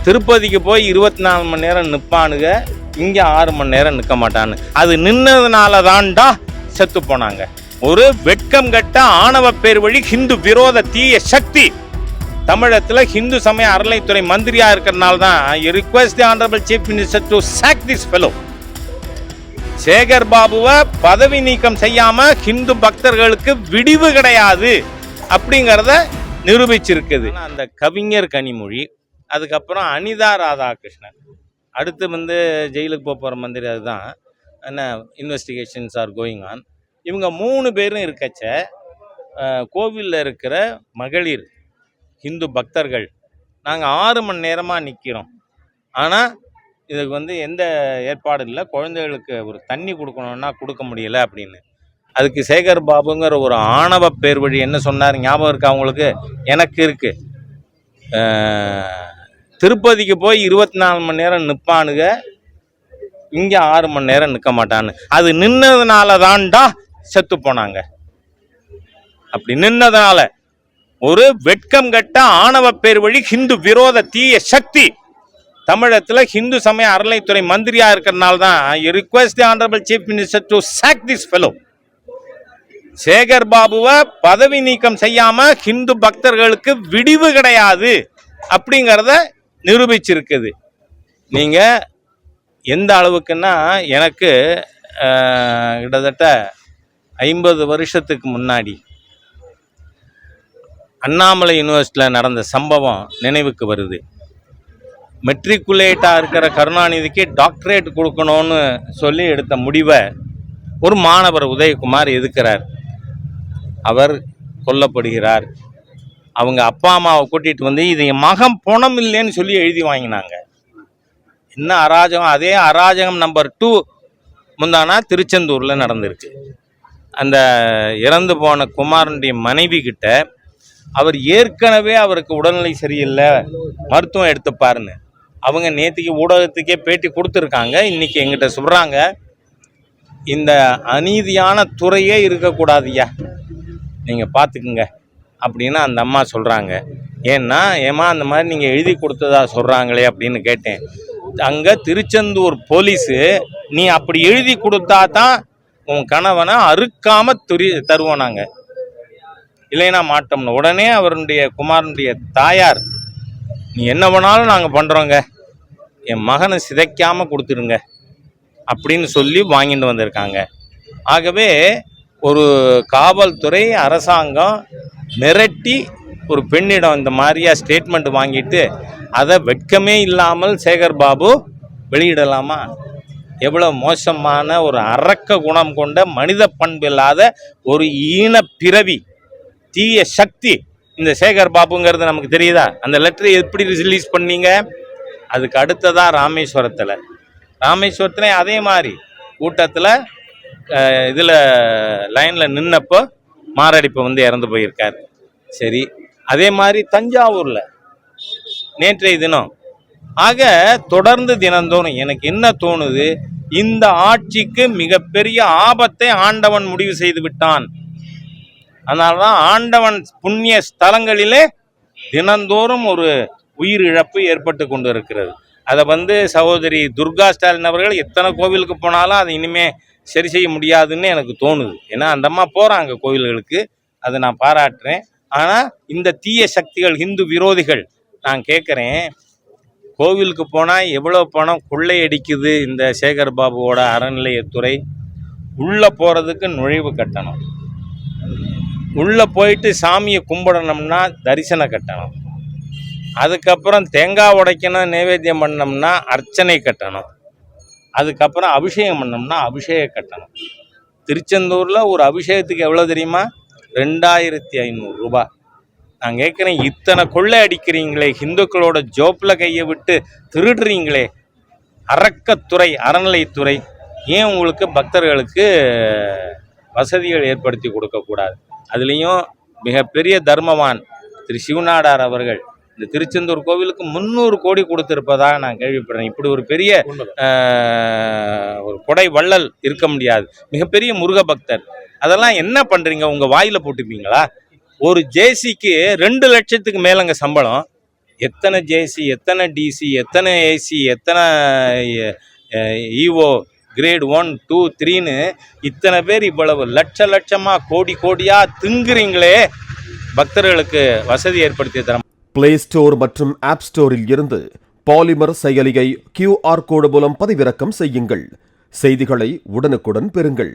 திருப்பதிக்கு போய் 24 மணி நேரம் நிற்பானுங்க, இங்கே 6 மணி நேரம் நிற்க மாட்டான்னு. அது நின்னதுனால தான்டா செத்து போனாங்க. ஒரு வெட்கம் கட்ட ஆணவ பேர் வழி ஹிந்து விரோத தீய சக்தி தமிழகத்தில் ஹிந்து சமய அறநிலைத்துறை மந்திரியா இருக்கிறதுனால தான் request the honourable chief minister to sack this fellow. Sekar பாபுவை பதவி நீக்கம் செய்யாம ஹிந்து பக்தர்களுக்கு விடிவு கிடையாது அப்படிங்கிறத நிரூபிச்சிருக்குது. அந்த கவிஞர் கனிமொழி, அதுக்கப்புறம் அனிதா ராதாகிருஷ்ணன், அடுத்து ஜெயிலுக்கு போகிற மந்திரி, அதுதான் என்ன இன்வெஸ்டிகேஷன்ஸ் ஆர் கோயிங் ஆன். இவங்க 3 பேரும் இருக்கச்ச கோவிலில் இருக்கிற மகளிர் ஹிந்து பக்தர்கள் நாங்கள் 6 மணி நேரமாக நிற்கிறோம், ஆனால் இதுக்கு எந்த ஏற்பாடு இல்லை, குழந்தைகளுக்கு ஒரு தண்ணி கொடுக்கணுன்னா கொடுக்க முடியலை அப்படின்னு. அதுக்கு சேகர் பாபுங்கிற ஒரு ஆணவ பேர் வழி என்ன சொன்னார் ஞாபகம் இருக்கா அவங்களுக்கு? எனக்கு இருக்கு. திருப்பதிக்கு போய் 24 மணி நேரம் நிற்பானுங்க, இங்கே 6 மணி நேரம் நிற்க மாட்டான்னு. அது நின்னதுனால தான்டா செத்து போனாங்க. அப்படி நின்னதுனால ஒரு வெட்கம் கட்ட ஆணவ பேர் வழி ஹிந்து விரோத தீய சக்தி தமிழகத்தில் ஹிந்து சமய அறநிலைத்துறை மந்திரியா இருக்கிறதுனால தான் request the honourable chief minister to sack this fellow. Sekar பாபுவை பதவி நீக்கம் செய்யாம ஹிந்து பக்தர்களுக்கு விடிவு கிடையாது அப்படிங்கிறத நிரூபிச்சிருக்குது. நீங்க எந்த அளவுக்குன்னா, எனக்கு கிட்டத்தட்ட 50 வருஷத்துக்கு முன்னாடி அண்ணாமலை யூனிவர்சிட்டியில் நடந்த சம்பவம் நினைவுக்கு வருது. மெட்ரிகுலேட்டாக இருக்கிற கருணாநிதிக்கு டாக்டரேட் கொடுக்கணும்னு சொல்லி எடுத்த முடிவை ஒரு மாணவர் உதயகுமார் எதிர்க்கிறார். அவர் கொல்லப்படுகிறார். அவங்க அப்பா அம்மாவை கூட்டிகிட்டு இது என் மகன் பணம் இல்லைன்னு சொல்லி எழுதி வாங்கினாங்க. என்ன அராஜகம்! அதே அராஜகம் நம்பர் 2 முந்தானா திருச்செந்தூரில் நடந்திருக்கு. அந்த இறந்து போன குமாரனுடைய மனைவி கிட்ட அவர் ஏற்கனவே அவருக்கு உடல்நிலை சரியில்லை, மருத்துவம் எடுத்துப்பாருன்னு அவங்க நேற்றுக்கு ஊடகத்துக்கே பேட்டி கொடுத்துருக்காங்க. இன்றைக்கி எங்கிட்ட சொல்கிறாங்க, இந்த அநீதியான துறையே இருக்கக்கூடாதுயா, நீங்கள் பார்த்துக்குங்க அப்படின்னு அந்த அம்மா சொல்கிறாங்க. ஏம்மா அந்த மாதிரி நீங்கள் எழுதி கொடுத்ததா சொல்கிறாங்களே அப்படின்னு கேட்டேன். அங்கே திருச்செந்தூர் போலீஸு, நீ அப்படி எழுதி கொடுத்தா தான் உன் கணவனை அறுக்காமல் தருவோம் நாங்கள், இல்லைன்னா மாட்டோம்னு. உடனே அவருடைய குமாரனுடைய தாயார், நீ என்ன வேணாலும் நாங்கள் பண்ணுறோங்க, என் மகனை சிதைக்காமல் கொடுத்துருங்க அப்படின்னு சொல்லி வாங்கிட்டு வந்திருக்காங்க. ஆகவே ஒரு காவல்துறை அரசாங்கம் மிரட்டி ஒரு பெண்ணிடம் இந்த மாதிரியா ஸ்டேட்மெண்ட் வாங்கிட்டு அதை வெட்கமே இல்லாமல் சேகர் பாபு வெளியிடலாமா? எவ்வளோ மோசமான ஒரு அரக்க குணம் கொண்ட மனித பண்பு இல்லாத ஒரு ஈன பிறவி தீய சக்தி இந்த சேகர் பாபுங்கிறது நமக்கு தெரியுதா? அந்த லெட்டரை எப்படி ரிலீஸ் பண்ணீங்க? அதுக்கு அடுத்ததாக ராமேஸ்வரத்தில் அதே மாதிரி கூட்டத்தில் இதில் லைனில் நின்னப்போ மாரடைப்பு இறந்து போயிருக்கார். சரி, அதே மாதிரி தஞ்சாவூரில் நேற்றைய தினம். ஆக தொடர்ந்து தினந்தோறும் எனக்கு என்ன தோணுது, இந்த ஆட்சிக்கு மிகப்பெரிய ஆபத்தை ஆண்டவன் முடிவு செய்து விட்டான். அதனால்தான் ஆண்டவன் புண்ணிய ஸ்தலங்களிலே தினந்தோறும் ஒரு உயிர் இழப்பு ஏற்பட்டு கொண்டு இருக்கிறது. அதை சகோதரி துர்கா ஸ்டாலின் அவர்கள் எத்தனை கோவிலுக்கு போனாலும் அதை இனிமே சரி செய்ய முடியாதுன்னு எனக்கு தோணுது. ஏன்னா அந்த அம்மா போகிறாங்க கோவில்களுக்கு, அதை நான் பாராட்டுறேன். ஆனால் இந்த தீய சக்திகள் ஹிந்து விரோதிகள், நான் கேட்குறேன், கோவிலுக்கு போனால் எவ்வளோ பணம் கொள்ளையடிக்குது இந்த சேகர் பாபுவோட அறநிலையத்துறை. உள்ளே போகிறதுக்கு நுழைவு கட்டணம், உள்ளே போயிட்டு சாமியை கும்பிடணும்னா தரிசன கட்டணம், அதுக்கப்புறம் தேங்காய் உடைக்கணும், நைவேத்தியம் பண்ணோம்னா அர்ச்சனை கட்டணம், அதுக்கப்புறம் அபிஷேகம் பண்ணோம்னா அபிஷேக கட்டணம். திருச்செந்தூரில் ஒரு அபிஷேகத்துக்கு எவ்வளோ தெரியுமா? 2500 ரூபாய். நான் கேட்குறேன், இத்தனை கொள்ளை அடிக்கிறீங்களே, இந்துக்களோட ஜோப்பில் கையை விட்டு திருடுறீங்களே, அரக்கத்துறை அறநிலைத்துறை, ஏன் உங்களுக்கு பக்தர்களுக்கு வசதிகள் ஏற்படுத்தி கொடுக்கக்கூடாது? அதுலேயும் மிகப்பெரிய தர்மவான் திரு சிவநாடார் அவர்கள் இந்த திருச்செந்தூர் கோவிலுக்கு 300 கோடி கொடுத்திருப்பதாக நான் கேள்விப்படுறேன். இப்படி ஒரு பெரிய ஒரு கொடை வள்ளல் இருக்க முடியாது, மிகப்பெரிய முருக பக்தர். அதெல்லாம் என்ன பண்ணுறீங்க? உங்கள் வாயில் போட்டுப்பீங்களா? ஒரு ஜேசிக்கு 2 லட்சத்துக்கு மேலங்க சம்பளம். எத்தனை ஜேசி, எத்தனை டிசி, எத்தனை ஏசி, எத்தனை ஈஓ கிரேட் 1, 2, 3ன்னு இத்தனை பேர் இவ்வளவு லட்சமாக கோடி கோடியாக திங்குறீங்களே, பக்தர்களுக்கு வசதி ஏற்படுத்தி தர. பிளே ஸ்டோர் மற்றும் ஆப் ஸ்டோரில் இருந்து பாலிமர் செயலியை QR கோடு மூலம் பதிவிறக்கம் செய்யுங்கள். செய்திகளை உடனுக்குடன் பெறுங்கள்.